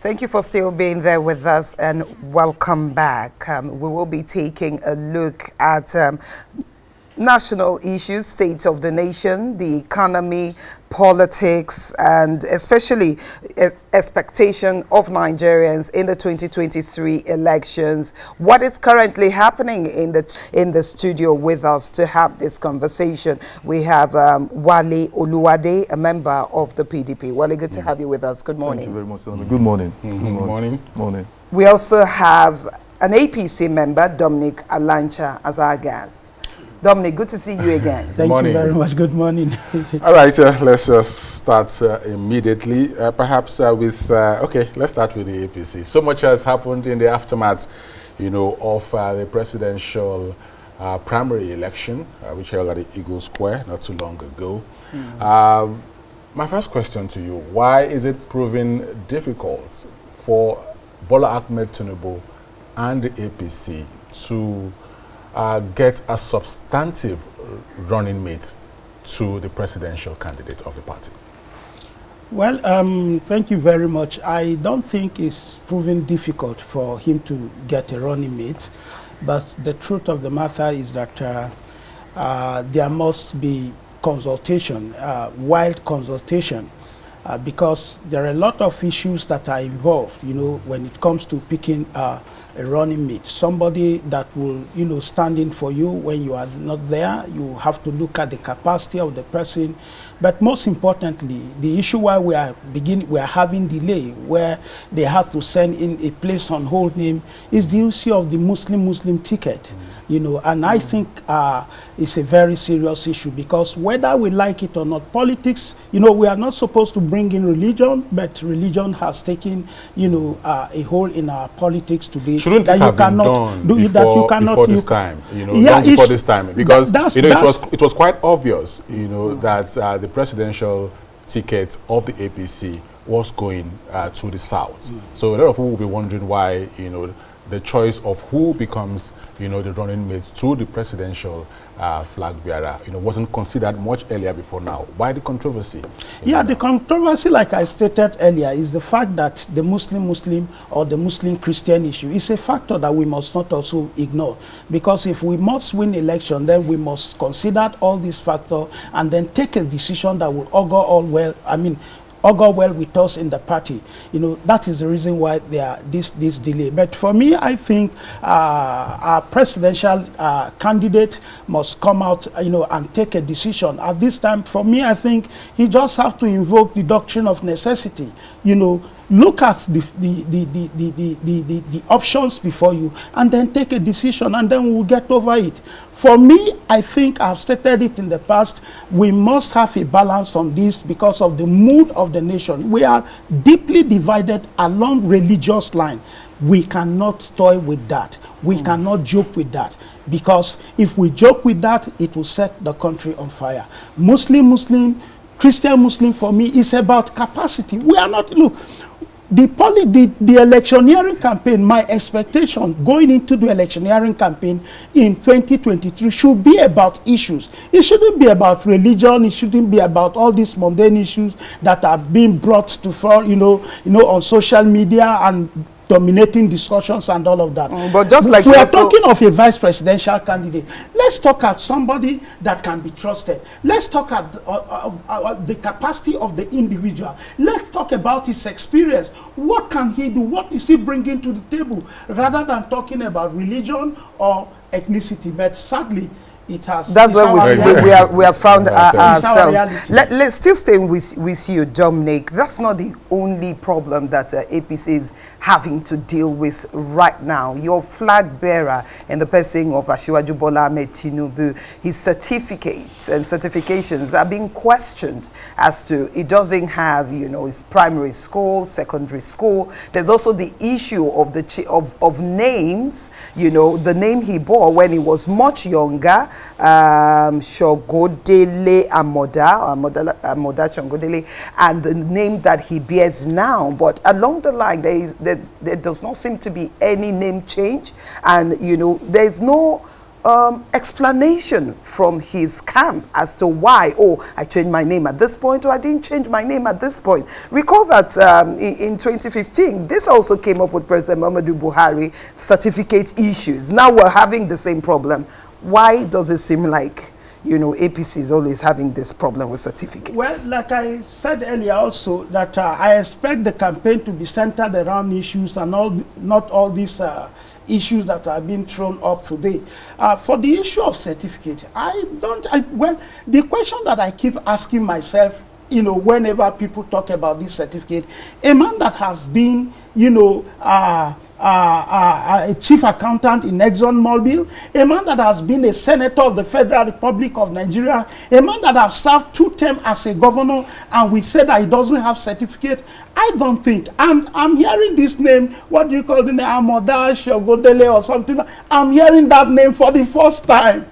Thank you for still being there with us and welcome back. We will be taking a look at national issues, state of the nation, the economy, politics, and especially expectation of Nigerians in the 2023 elections. What is currently happening in the studio with us to have this conversation? We have Wale Oluwade, a member of the PDP. Wale, good to have you with us. Good morning. Thank you very much, Salome. Good morning. Good morning. Morning. We also have an APC member, Dominic Alancha, as our guest. Dominic, good to see you again. Thank you very much. Good morning. All right, let's start immediately. Perhaps with, okay, let's start with the APC. So much has happened in the aftermath, of the presidential primary election, which held at the Eagle Square not too long ago. My first question to you, why is it proving difficult for Bola Ahmed Tinubu and the APC to get a substantive running mate to the presidential candidate of the party? Well, thank you very much. I don't think it's proven difficult for him to get a running mate, but the truth of the matter is that there must be consultation, wild consultation, because there are a lot of issues that are involved, when it comes to picking a running mate. Somebody that will, stand in for you when you are not there. You have to look at the capacity of the person. But most importantly, the issue why we are having delay, where they have to send in a place on hold name, is the issue of the Muslim ticket. And I think it's a very serious issue, because whether we like it or not, politics, we are not supposed to bring in religion, but religion has taken, a hold in our politics today. Shouldn't this have been done before this time? Before this time, because it was quite obvious, that the presidential ticket of the APC was going to the south. So a lot of people will be wondering why, the choice of who becomes, the running mate to the presidential flag bearer, wasn't considered much earlier before now. Why the controversy? Yeah, the controversy, like I stated earlier, is the fact that the Muslim or the Muslim-Christian issue is a factor that we must not also ignore. Because if we must win election, then we must consider all these factors and then take a decision that will augur well with us in the party. That is the reason why there are this delay. But for me, I think our presidential candidate must come out, and take a decision. At this time, for me, I think he just have to invoke the doctrine of necessity. Look at the options before you, and then take a decision, and then we'll get over it. For me, I think I've stated it in the past, we must have a balance on this because of the mood of the nation. We are deeply divided along religious line. We cannot toy with that. We cannot joke with that, because if we joke with that, it will set the country on fire. Muslim, Christian, for me, is about capacity. We are not, look, the electioneering campaign, my expectation going into the electioneering campaign in 2023 should be about issues. It shouldn't be about religion. It shouldn't be about all these mundane issues that are being brought to fore, on social media and dominating discussions and all of that. But just like we are talking of a vice presidential candidate, let's talk at somebody that can be trusted. Let's talk at the capacity of the individual. Let's talk about his experience. What can he do? What is he bringing to the table? Rather than talking about religion or ethnicity. But sadly, it has. That's where we have found ourselves. Let's still stay with you, Dominic. That's not the only problem that APC is having to deal with right now. Your flag bearer in the person of Asiwaju Bola Ahmed Tinubu, his certificates and certifications are being questioned as to it doesn't have, his primary school, secondary school. There's also the issue of of names. The name he bore when he was much younger. Shogodele Amoda Shogodele, and the name that he bears now. But along the line, there does not seem to be any name change, and there's no explanation from his camp as to why, oh, I changed my name at this point, or I didn't change my name at this point. Recall that in 2015, this also came up with President Muhammadu Buhari, certificate issues. Now we're having the same problem. Why does it seem like, you know, APC is always having this problem with certificates? Well, like I said earlier also, that I expect the campaign to be centered around issues and not all these issues that are being thrown up today. For the issue of certificate, well, the question that I keep asking myself, you know, whenever people talk about this certificate, a man that has been, you know, a chief accountant in ExxonMobil, a man that has been a senator of the Federal Republic of Nigeria, a man that has served 2 terms as a governor, and we say that he doesn't have certificate. I don't think, and I'm hearing this name, what do you call the name, Amodash or Godele or something, I'm hearing that name for the first time.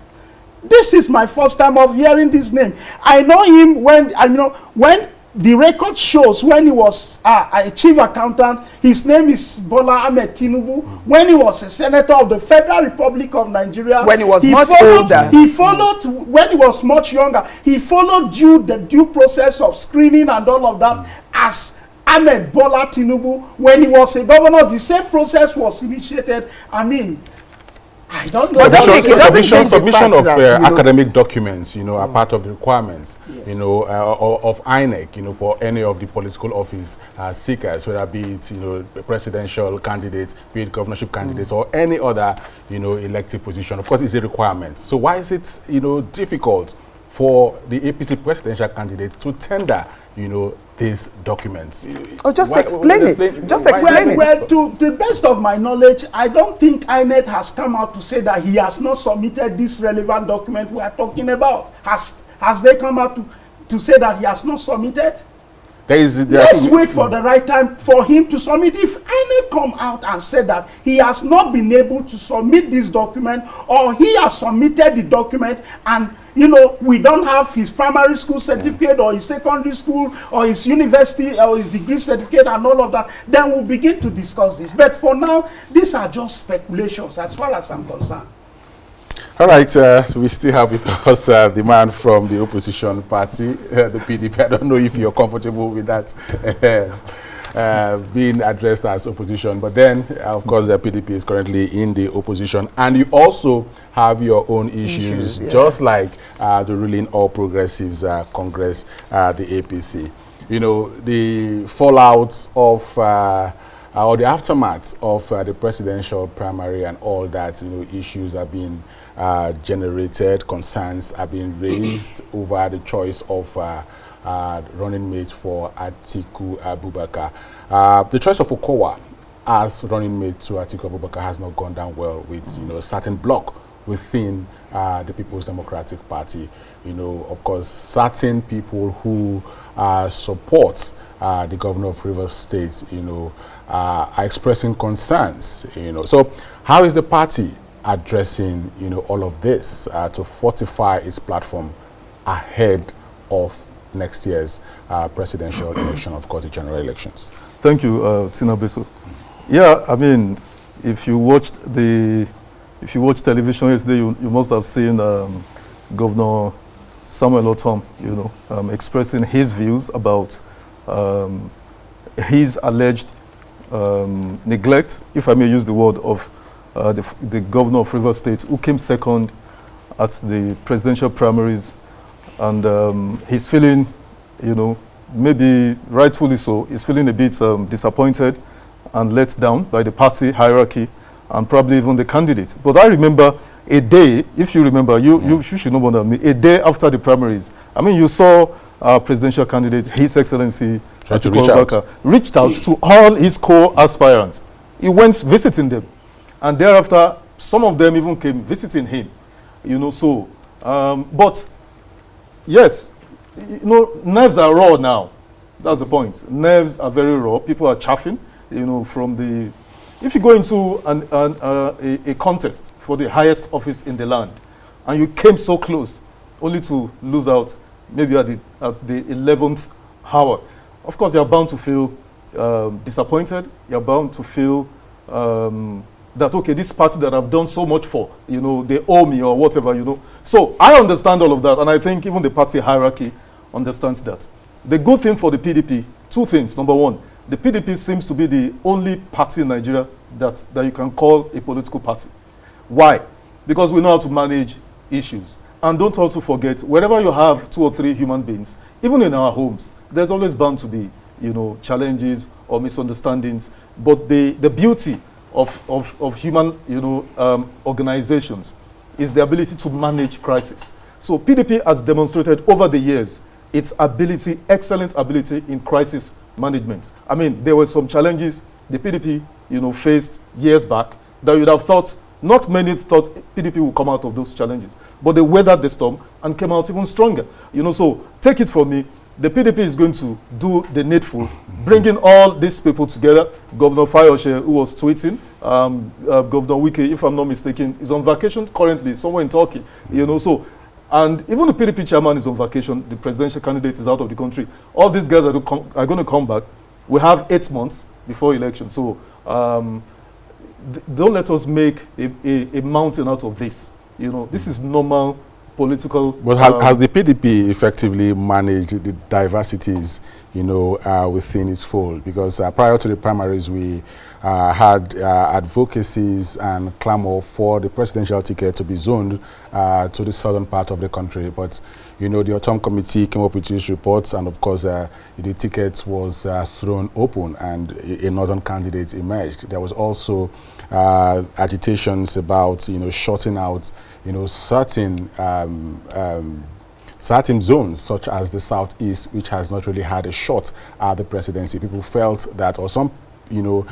This is my first time of hearing this name. I know him when the record shows when he was a chief accountant, his name is Bola Ahmed Tinubu. When he was a senator of the Federal Republic of Nigeria, when he was much older, he followed, when he was much younger, he followed the due process of screening and all of that as Ahmed Bola Tinubu. When he was a governor, the same process was initiated. I mean, I don't know. Submission of academic documents, you know, are part of the requirements, yes, you know, of INEC, you know, for any of the political office seekers, whether be it, you know, presidential candidates, be it governorship candidates, or any other, you know, elective position. Of course, it's a requirement. So why is it, you know, difficult for the APC presidential candidates to tender, you know, these documents? Or just explain it. Just explain it. Well, to the best of my knowledge, I don't think INEC has come out to say that he has not submitted this relevant document we are talking about. Has they come out to say that he has not submitted? Let's wait for the right time for him to submit. If INEC come out and said that he has not been able to submit this document, or he has submitted the document and, you know, we don't have his primary school certificate or his secondary school or his university or his degree certificate and all of that, then we'll begin to discuss this. But for now, these are just speculations as far as I'm concerned. All right, we still have with us the man from the opposition party, the PDP. I don't know if you're comfortable with that being addressed as opposition, but then, of course, the PDP is currently in the opposition, and you also have your own issues, yeah, just like the ruling All Progressives Congress, the APC. You know, the fallout of or the aftermath of the presidential primary and all that, you know, issues are being generated, concerns are being raised over the choice of running mate for Atiku Abubakar. The choice of Okowa as running mate to Atiku Abubakar has not gone down well with, you know, a certain bloc within the People's Democratic Party. You know, of course, certain people who support the governor of Rivers State, you know, are expressing concerns, you know. So how is the party addressing, you know, all of this to fortify its platform ahead of next year's presidential election, of course, the general elections? Thank you, Tinabeso. Yeah, I mean, if you watched television yesterday, you must have seen Governor Samuel Ortom, you know, expressing his views about his alleged neglect, if I may use the word, of the governor of Rivers State, who came second at the presidential primaries, and he's feeling, you know, maybe rightfully so, he's feeling a bit disappointed and let down by the party hierarchy and probably even the candidate. But I remember a day, if you remember, you should know more than me, a day after the primaries, I mean, you saw our presidential candidate, His Excellency Atiku Abubakar, reached out to all his co-aspirants. He went visiting them. And thereafter, some of them even came visiting him, you know, so. But, yes, you know, nerves are raw now. That's the point. Nerves are very raw. People are chaffing, you know, from the... If you go into a contest for the highest office in the land, and you came so close, only to lose out maybe at the 11th hour, of course, you're bound to feel disappointed. You're bound to feel that, okay, this party that I've done so much for, you know, they owe me or whatever, you know. So I understand all of that, and I think even the party hierarchy understands that. The good thing for the PDP, two things. Number one, the PDP seems to be the only party in Nigeria that you can call a political party. Why? Because we know how to manage issues. And don't also forget, wherever you have 2 or 3 human beings, even in our homes, there's always bound to be, you know, challenges or misunderstandings. But the beauty of human, you know, organizations is the ability to manage crisis. So PDP has demonstrated over the years its ability, excellent ability in crisis management. I mean, there were some challenges the PDP, you know, faced years back that you'd have thought, not many thought PDP would come out of those challenges, but they weathered the storm and came out even stronger. You know, so take it from me, the PDP is going to do the needful, bringing all these people together. Governor Fayose, who was tweeting, Governor Wike, if I'm not mistaken, is on vacation currently, somewhere in Turkey. You know, so, and even the PDP chairman is on vacation, the presidential candidate is out of the country. All these guys are going to come back. We have 8 months before election, so don't let us make a mountain out of this. You know, this is normal political. But has the PDP effectively managed the diversities, you know, within its fold? Because prior to the primaries, we had advocacies and clamor for the presidential ticket to be zoned to the southern part of the country. But, you know, the Autumn Committee came up with these reports, and of course, the ticket was thrown open, and a northern candidate emerged. There was also agitations about, you know, shorting out, you know, certain zones, such as the Southeast, which has not really had a shot at the presidency. People felt that, or some, you know,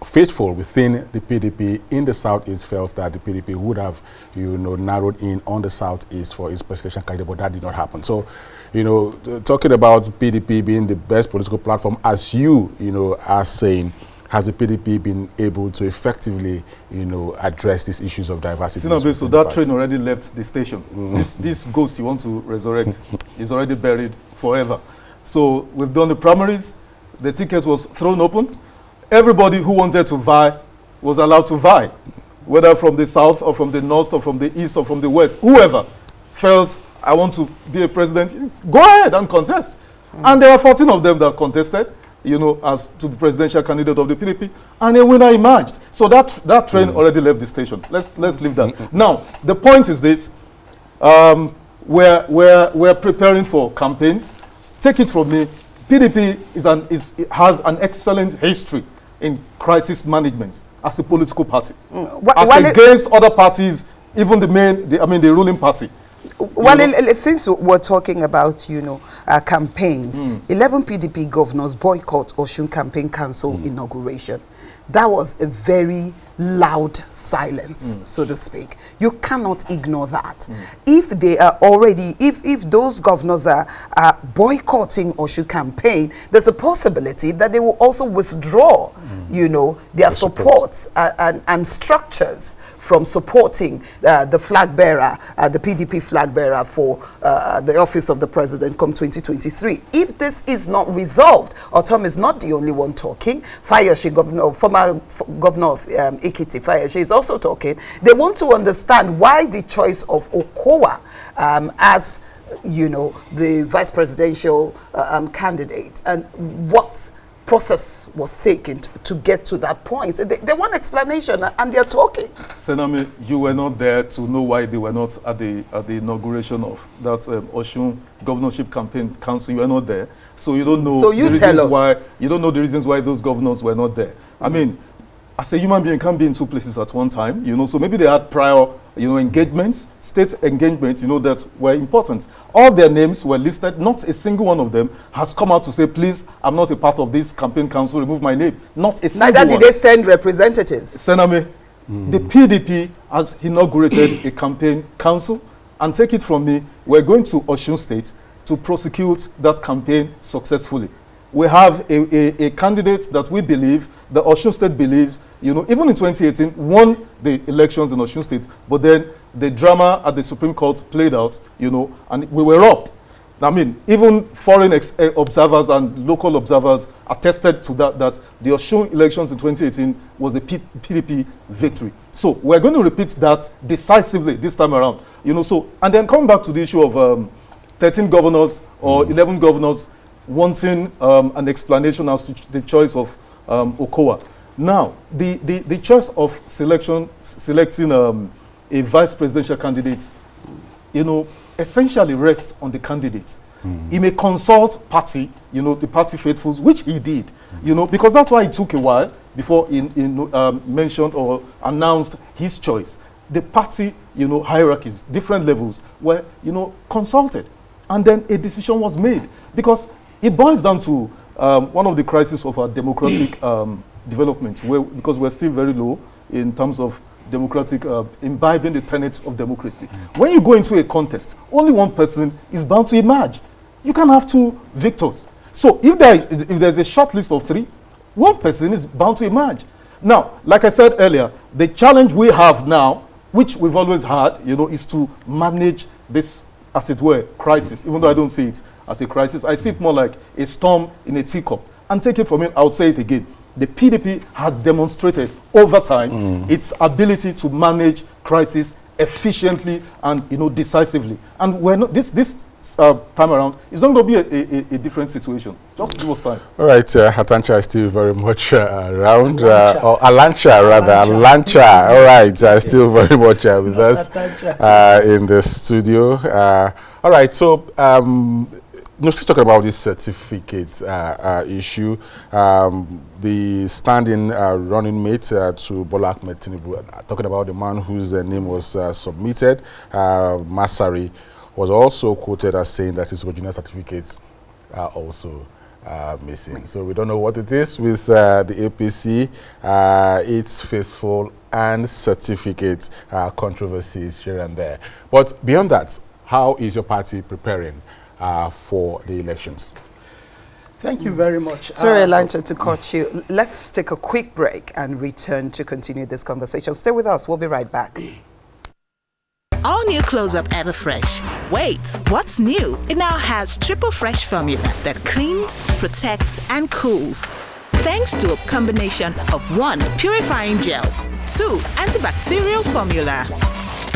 faithful within the PDP in the Southeast felt that the PDP would have, you know, narrowed in on the Southeast for its presidential candidate, but that did not happen. So, you know, talking about PDP being the best political platform, as you know, are saying, has the PDP been able to effectively, you know, address these issues of diversity? So that train already left the station. This ghost you want to resurrect is already buried forever. So we've done the primaries. The tickets was thrown open. Everybody who wanted to vie was allowed to vie, whether from the south or from the north or from the east or from the west. Whoever felt, I want to be a president, go ahead and contest. And there are 14 of them that contested, you know, as to the presidential candidate of the PDP, and a winner emerged. So that train already left the station. Let's leave that. Now, the point is this: we're preparing for campaigns. Take it from me, PDP has an excellent history in crisis management as a political party, against other parties, even the ruling party. Well, since we're talking about, you know, campaigns, 11 PDP governors boycott Osun Campaign Council inauguration. That was a very loud silence, so to speak. You cannot ignore that. If they are already, if those governors are boycotting Osun Campaign, there's a possibility that they will also withdraw, you know, their supports and structures from supporting the flag bearer, the PDP flag bearer for the office of the president come 2023. If this is not resolved, Autumn is not the only one talking. Fayose, former governor of Ekiti, Fayose is also talking. They want to understand why the choice of Okowa as, you know, the vice presidential candidate, and what process was taken to get to that point. They want explanation, and they're talking. Sename, you were not there to know why they were not at the inauguration of that Osun Governorship Campaign Council. You were not there, so you don't know. So you tell us why. You don't know the reasons why those governors were not there. I mean, as a human being, can't be in 2 places at one time. You know, so maybe they had prior, you know, engagements, state engagements, you know, that were important. All their names were listed. Not a single one of them has come out to say, please, I'm not a part of this campaign council, remove my name. Not a single one. Neither did they send representatives. Sename, the PDP has inaugurated a campaign council, and take it from me, we're going to Osun State to prosecute that campaign successfully. We have a candidate that we believe, the Osun State believes, you know, even in 2018, won the elections in Osun State, but then the drama at the Supreme Court played out, you know, and we were robbed. I mean, even foreign observers and local observers attested to that the Osun elections in 2018 was a PDP victory. So we're going to repeat that decisively this time around. So, and then coming back to the issue of 13 governors or 11 governors wanting an explanation as to the choice of Okowa. Now, the choice of selecting a vice presidential candidate, essentially rests on the candidate. He may consult party, the party faithfuls, which he did, because that's why it took a while before he mentioned or announced his choice. The party, hierarchies, different levels were, consulted, and then a decision was made, because it boils down to one of the crises of our democratic development, because we're still very low in terms of democratic, imbibing the tenets of democracy. When you go into a contest, only one person is bound to emerge. You can't have two victors. So if there's a short list of 3, one person is bound to emerge. Now, like I said earlier, the challenge we have now, which we've always had, is to manage this, as it were, crisis. Even though I don't see it as a crisis, I see it more like a storm in a teacup. And take it from me, I would say it again. The PDP has demonstrated over time its ability to manage crisis efficiently and decisively. And we're not, this time around, it's not going to be a different situation. Just give us time. All right, Hatancha is still very much around, or Alancha rather, Alancha. All right, still very much with us in the studio. All right, so still talking about this certificate issue. The standing running mate to Bola Ahmed Tinubu, talking about the man whose name was submitted, Masari, was also quoted as saying that his original certificates are also missing. So we don't know what it is with the APC. It's faithful and certificate controversies here and there. But beyond that, how is your party preparing for the elections? Thank you very much. Sorry, Alancha, to cut you. Let's take a quick break and return to continue this conversation. Stay with us. We'll be right back. All new Close-Up Everfresh. Wait, what's new? It now has triple fresh formula that cleans, protects, and cools. Thanks to a combination of 1, purifying gel, 2, antibacterial formula,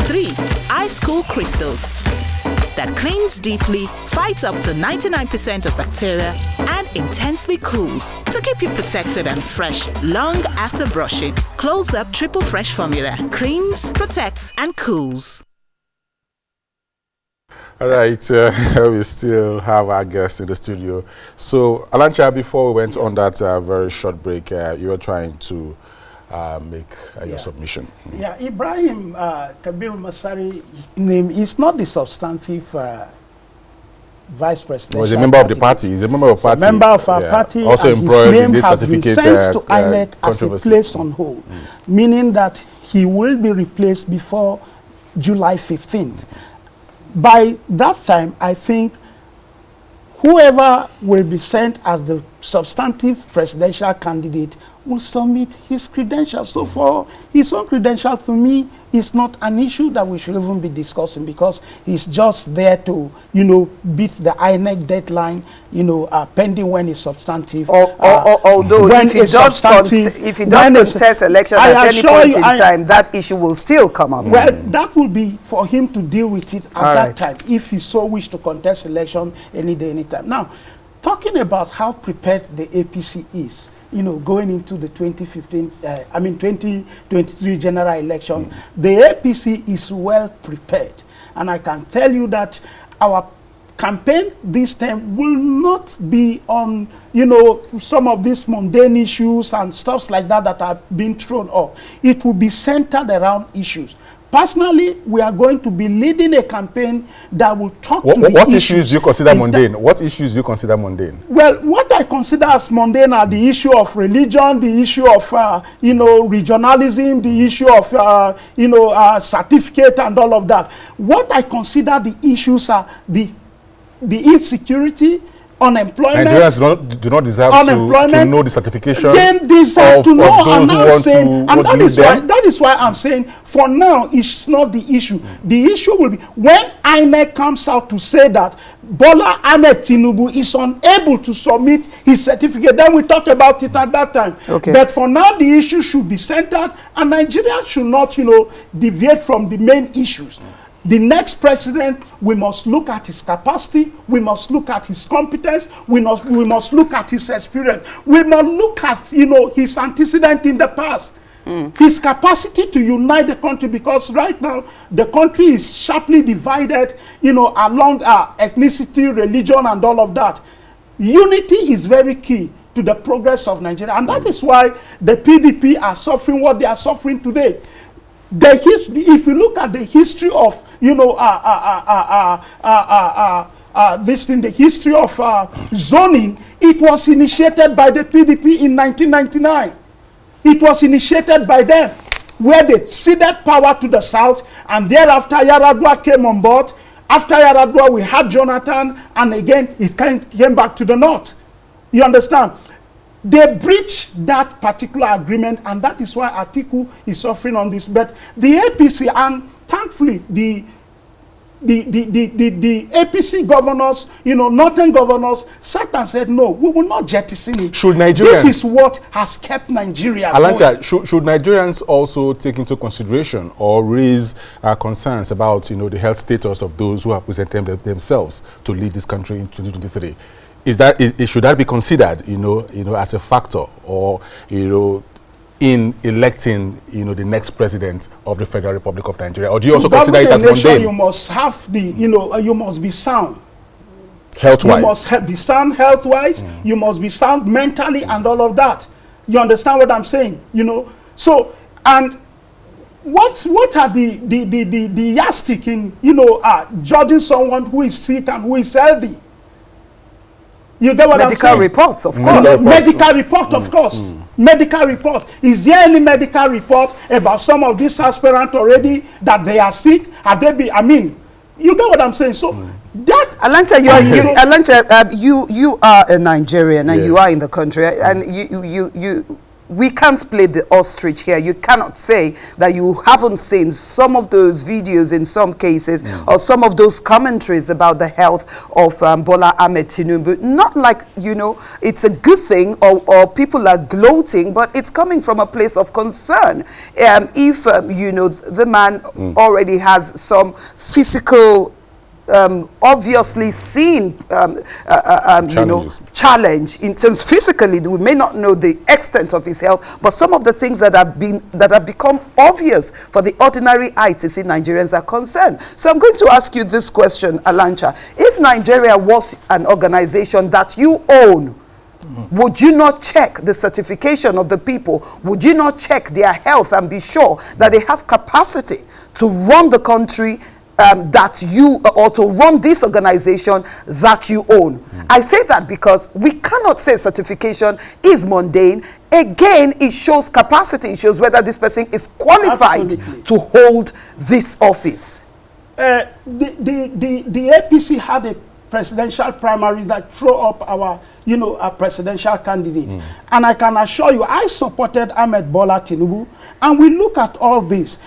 3, ice cool crystals that cleans deeply, fights up to 99% of bacteria, and intensely cools to keep you protected and fresh long after brushing. Close-Up Triple Fresh Formula cleans, protects, and cools. All right, we still have our guest in the studio. So, Alancha, before we went on that very short break, you were trying to make your submission. Yeah, Ibrahim Kabiru Masari name is not the substantive vice president. He's a member of the party. He's a member of the party. A member of our party. Also and embroiled his name in this has been certificate sent to INEC as a place on hold, meaning that he will be replaced before July 15th. By that time, I think whoever will be sent as the substantive presidential candidate will submit his credentials. So for his own credentials, to me, it's not an issue that we should even be discussing, because he's just there to, beat the INEC deadline, pending when it's substantive. Although if he does contest election at any point in time, that issue will still come up. Well, that will be for him to deal with it at that time, if he so wish to contest election any day, any time. Now, talking about how prepared the APC is, going into the 2023 general election, the APC is well prepared. And I can tell you that our campaign this time will not be on, some of these mundane issues and stuff like that that are being thrown up. It will be centered around issues. Personally, we are going to be leading a campaign that will talk to the What issues do you consider mundane? What issues do you consider mundane? Well, what I consider as mundane are the issue of religion, the issue of, regionalism, the issue of, certificate and all of that. What I consider the issues are the insecurity unemployment. Nigerians do not deserve to know the certification. They deserve to know, and I'm saying, and that is why I'm saying, for now, it's not the issue. The issue will be when INEC comes out to say that Bola Ahmed Tinubu is unable to submit his certificate, then we talk about it at that time. Okay. But for now, the issue should be centered, and Nigeria should not, deviate from the main issues. The next president, we must look at his capacity, we must look at his competence, we must look at his experience, we must look at, his antecedent in the past. His capacity to unite the country, because right now the country is sharply divided, along ethnicity, religion, and all of that. Unity is very key to the progress of Nigeria, and that is why the PDP are suffering what they are suffering today. If you look at the history of, the history of zoning, it was initiated by the PDP in 1999. It was initiated by them, where they ceded power to the south, and thereafter Yar'Adua came on board. After Yar'Adua, we had Jonathan, and again, it came back to the north. You understand? They breached that particular agreement, and that is why Atiku is suffering on this. But the APC, and thankfully, the APC governors, northern governors, sat and said, no, we will not jettison it. Should Nigerians... This is what has kept Nigeria going. Should Nigerians also take into consideration or raise concerns about, the health status of those who have presented themselves to lead this country in 2023? Should that be considered, as a factor, or, in electing, the next president of the Federal Republic of Nigeria? Or do you also consider it as mundane? You must have you must be sound. Health-wise. You must be sound health-wise. You must be sound mentally and all of that. You understand what I'm saying? So, and what are the yardstick in, judging someone who is sick and who is healthy? You get what I'm saying? Medical reports, of course. Medical report, of course. Medical report. Is there any medical report about some of these aspirants already that they are sick? Have they been? I mean, you get what I'm saying? So that Alanta, you are a Nigerian, and you are in the country, and we can't play the ostrich here. You cannot say that you haven't seen some of those videos in some cases, or some of those commentaries about the health of Bola Ahmed Tinubu. Not like, it's a good thing, or people are gloating, but it's coming from a place of concern. If, the man already has some physical obviously seen challenge in terms physically. We may not know the extent of his health, but some of the things that have become obvious for the ordinary eye to see Nigerians are concerned. So I'm going to ask you this question, Alancha. If Nigeria was an organization that you own, would you not check the certification of the people? Would you not check their health and be sure that they have capacity to run the country or to run this organization that you own? I say that because we cannot say certification is mundane. Again, it shows capacity. It shows whether this person is qualified to hold this office. The APC had a presidential primary that threw up our, a presidential candidate. And I can assure you, I supported Ahmed Bola Tinubu, and we look at all this.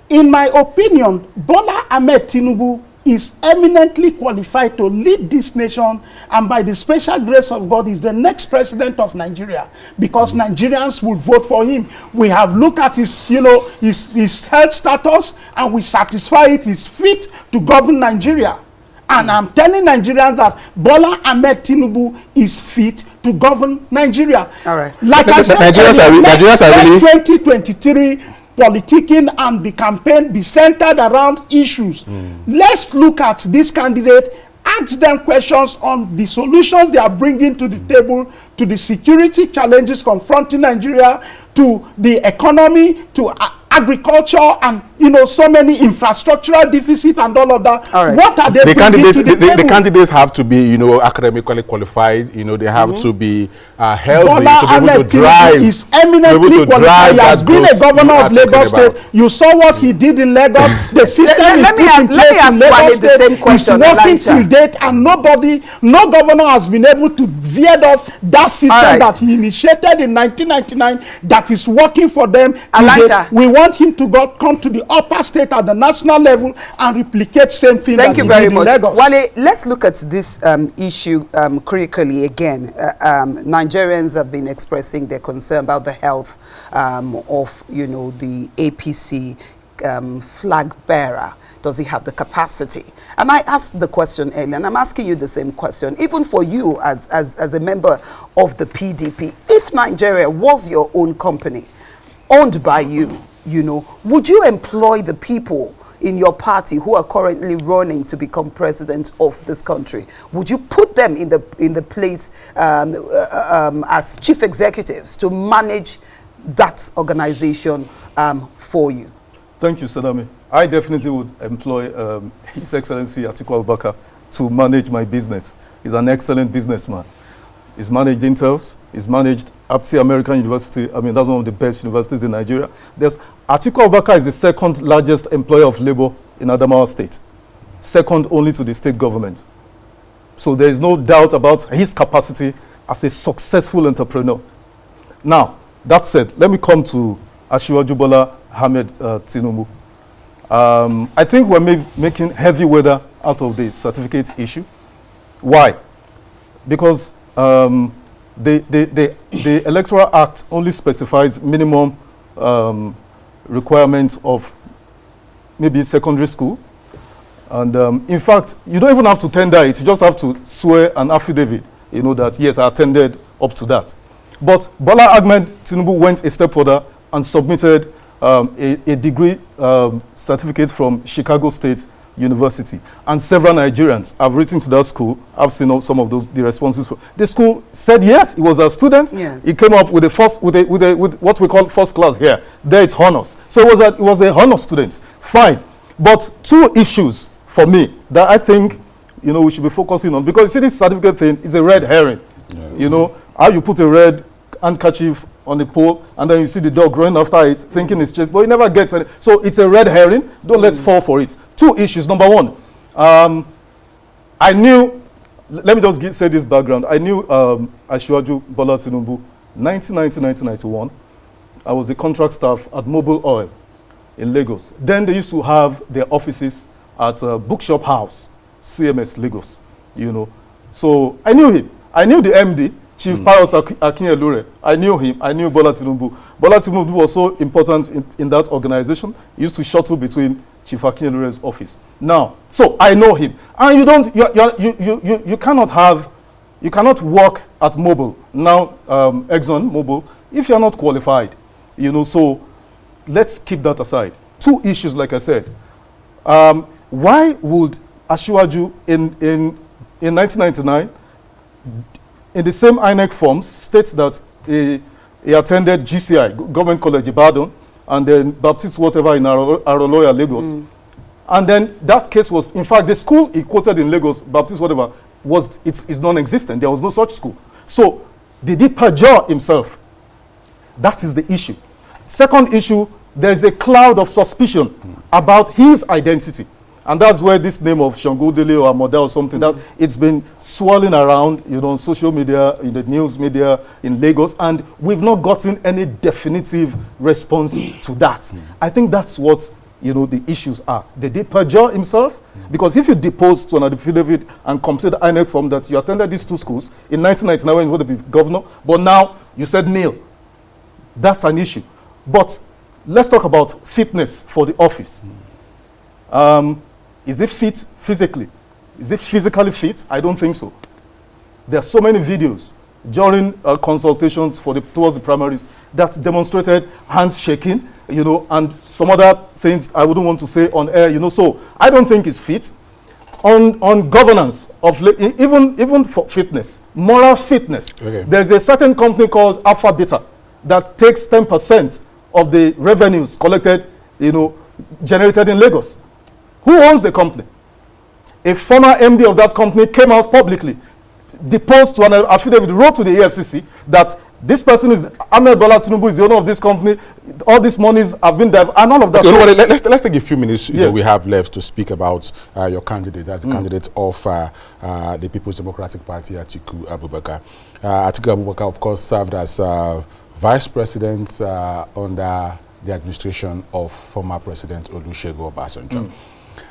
In my opinion, Bola Ahmed Tinubu is eminently qualified to lead this nation, and by the special grace of God is the next president of Nigeria, because Nigerians will vote for him. We have looked at his, his health status, and we satisfy it. He's fit to govern Nigeria. And I'm telling Nigerians that Bola Ahmed Tinubu is fit to govern Nigeria. All right. Like I said, Nigerians are really 2023 politicking and the campaign be centered around issues. Let's look at this candidate, ask them questions on the solutions they are bringing to the table, to the security challenges confronting Nigeria, to the economy, to agriculture and, you know, so many infrastructural deficit and all of that. All right. What are they bringing to the table? The candidates have to be, you know, academically qualified. You know, they have to be healthy, Bola to be able to Ahmed drive. Tinubu is eminently qualified. He has been a governor of Lagos State. You saw what he did in Lagos. The system is put in place in Lagos State. It's working till date, and no governor has been able to veer off that system that he initiated in 1999 that is working for them today. We want him to come to the upper state at the national level and replicate same thing. Thank you very much. Wale, let's look at this issue critically again. Nigerians have been expressing their concern about the health of, you know, the APC flag bearer. Does he have the capacity? And I asked the question earlier, and I'm asking you the same question. Even for you as a member of the PDP, if Nigeria was your own company, owned by you, you know, would you employ the people in your party who are currently running to become president of this country? Would you put them in the place as chief executives to manage that organization for you? Thank you, Salami. I definitely would employ His Excellency Atiku Abubakar to manage my business. He's an excellent businessman. He's managed Intels, he's managed APTI American University. I mean, that's one of the best universities in Nigeria. Atiku Abubakar is the second largest employer of labor in Adamawa State, second only to the state government. So there is no doubt about his capacity as a successful entrepreneur. Now, that said, let me come to Asiwaju Bola Ahmed Tinubu. I think we're making heavy weather out of the certificate issue. Why? Because the Electoral Act only specifies minimum requirements of maybe secondary school. And in fact, you don't even have to tender it. You just have to swear an affidavit, you know, that, yes, I attended up to that. But Bola Ahmed Tinubu went a step further and submitted a degree certificate from Chicago State University. And several Nigerians have written to that school. I've seen some of the responses. The school said yes, he was a student. Yes. He came up with with what we call first class here. There it's honors. So it was a honor student. Fine. But two issues for me that I think, you know, we should be focusing on, because you see, this certificate thing is a red herring. Yeah. You know, how you put a red handkerchief on the pole and then you see the dog running after it thinking it's just, but it never gets any. So it's a red herring. Don't let's fall for it. Two issues. Number one, I knew, let me just say this background. I knew Asiwaju Bola Tinubu 1990-1991. I was a contract staff at Mobil Oil in Lagos. Then they used to have their offices at Bookshop House, CMS Lagos, you know. So I knew him. I knew the MD, Chief Pius Akinyelure. I knew him. I knew Bola Tinubu. Bola Tinubu was so important in that organization. He used to shuttle between Chief Akinyelure's office. Now, so I know him. And you cannot work at Mobil, now Exxon Mobil, if you're not qualified. You know, so let's keep that aside. Two issues, like I said. Why would Asiwaju in 1999, in the same INEC forms, states that he attended GCI, Government College Ibadan, and then Baptist whatever in Aroloya, Lagos. And then that case was, in fact, the school he quoted in Lagos, Baptist whatever, it's non-existent. There was no such school. So did he perjure himself? That is the issue. Second issue, there is a cloud of suspicion about his identity. And that's where this name of Shango Dele or Amoda or something, it's been swirling around, you know, on social media, in the news media in Lagos, and we've not gotten any definitive response to that. I think that's what, you know, the issues are. Did he perjure himself? Because if you depose to an affidavit and complete the INEC form that you attended these two schools in 1999 when you were to be governor, but now you said nil, that's an issue. But let's talk about fitness for the office. Is it fit physically? Is it physically fit? I don't think so. There are so many videos during consultations towards the primaries that demonstrated hands shaking, you know, and some other things I wouldn't want to say on air, you know. So I don't think it's fit. On governance of even for fitness, moral fitness. Okay. There's a certain company called Alpha Beta that takes 10% of the revenues collected, generated in Lagos. Who owns the company? A former MD of that company came out publicly, deposed to an affidavit, wrote to the EFCC that this person is, Ahmed Bola Tinubu is the owner of this company, all these monies have been diverted, and all of that. Okay, let's take a few minutes we have left to speak about your candidate, as the candidate of the People's Democratic Party, Atiku Abubakar. Atiku Abubakar, of course, served as vice president under the administration of former President Olusegun Obasanjo.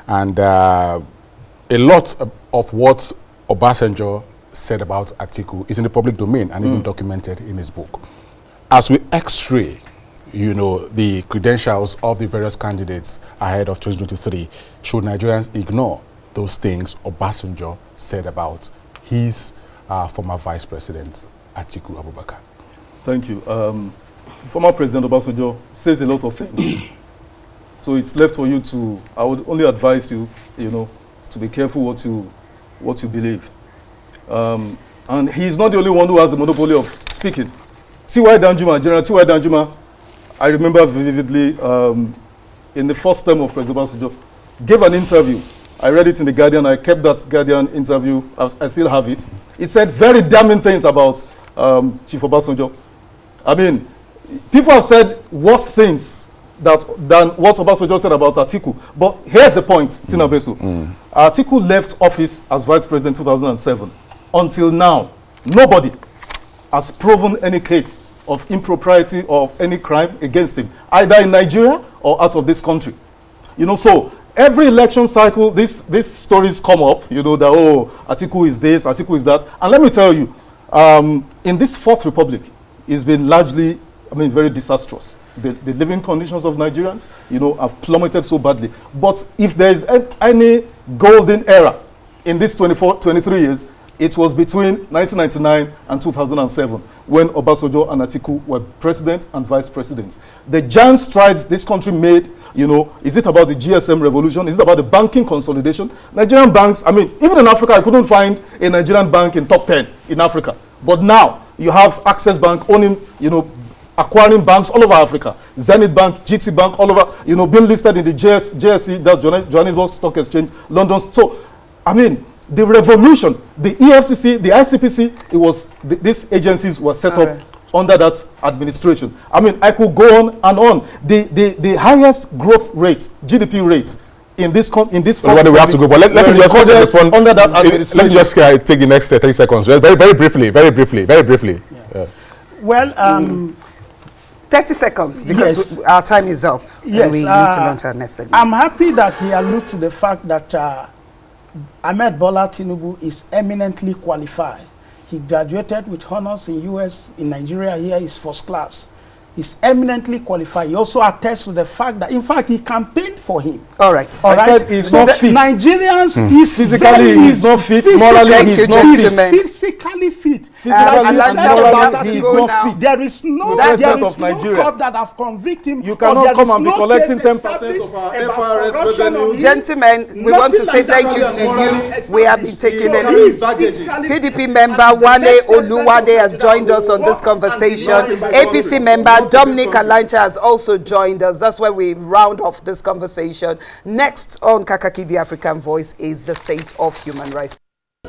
And a lot of what Obasanjo said about Atiku is in the public domain and even documented in his book. As we x-ray, the credentials of the various candidates ahead of 2023, should Nigerians ignore those things Obasanjo said about his former vice president, Atiku Abubakar? Thank you. Former President Obasanjo says a lot of things. So it's left for you to, I would only advise you, to be careful what you believe. And he's not the only one who has the monopoly of speaking. T.Y. Danjuma, General T.Y. Danjuma, I remember vividly, in the first term of President Obasanjo, gave an interview. I read it in The Guardian. I kept that Guardian interview. I still have it. It said very damning things about Chief Obasanjo. I mean, people have said worse things than what Obasanjo said about Atiku. But here's the point, Tina Besu. Atiku left office as vice president in 2007. Until now, nobody has proven any case of impropriety or any crime against him, either in Nigeria or out of this country. So every election cycle, these stories come up, that, Atiku is this, Atiku is that. And let me tell you, in this Fourth Republic, it's been largely, very disastrous. The living conditions of Nigerians, have plummeted so badly. But if there is any golden era in these 23 years, it was between 1999 and 2007, when Obasanjo and Atiku were president and vice presidents. The giant strides this country made, is it about the GSM revolution? Is it about the banking consolidation? Nigerian banks, even in Africa, I couldn't find a Nigerian bank in top 10 in Africa. But now, you have Access Bank owning, acquiring banks all over Africa. Zenith Bank, GT Bank, all over, being listed in the JSE, that's Johannesburg Stock Exchange, London. So, the revolution, the EFCC, the ICPC, it was, these agencies were set up under that administration. I could go on and on. The highest growth rates, GDP rates, in this we have to go, but let me just respond under that administration. Let me just take the next 30 seconds. Very briefly. Yeah. Well, 30 seconds, because our time is up. Yes, and we need to launch our next segment. I'm happy that he alluded to the fact that Ahmed Bola Tinubu is eminently qualified. He graduated with honors in US, in Nigeria. Here is first class. He's eminently qualified. He also attests to the fact that, in fact, he campaigned for him. All right. He's not fit. Nigerians is physically he's not fit. Morally he's not fit. Physically fit. There is no court that have convicted him. You cannot come and be collecting 10% of our FRS revenue. Gentlemen, we want to say thank you to you. We have been taking a lead. PDP member Wale Oluwade has joined us on this conversation. APC member Dominic Alancha has also joined us. That's where we round off this conversation. Next on Kakaki the African Voice is the state of human rights.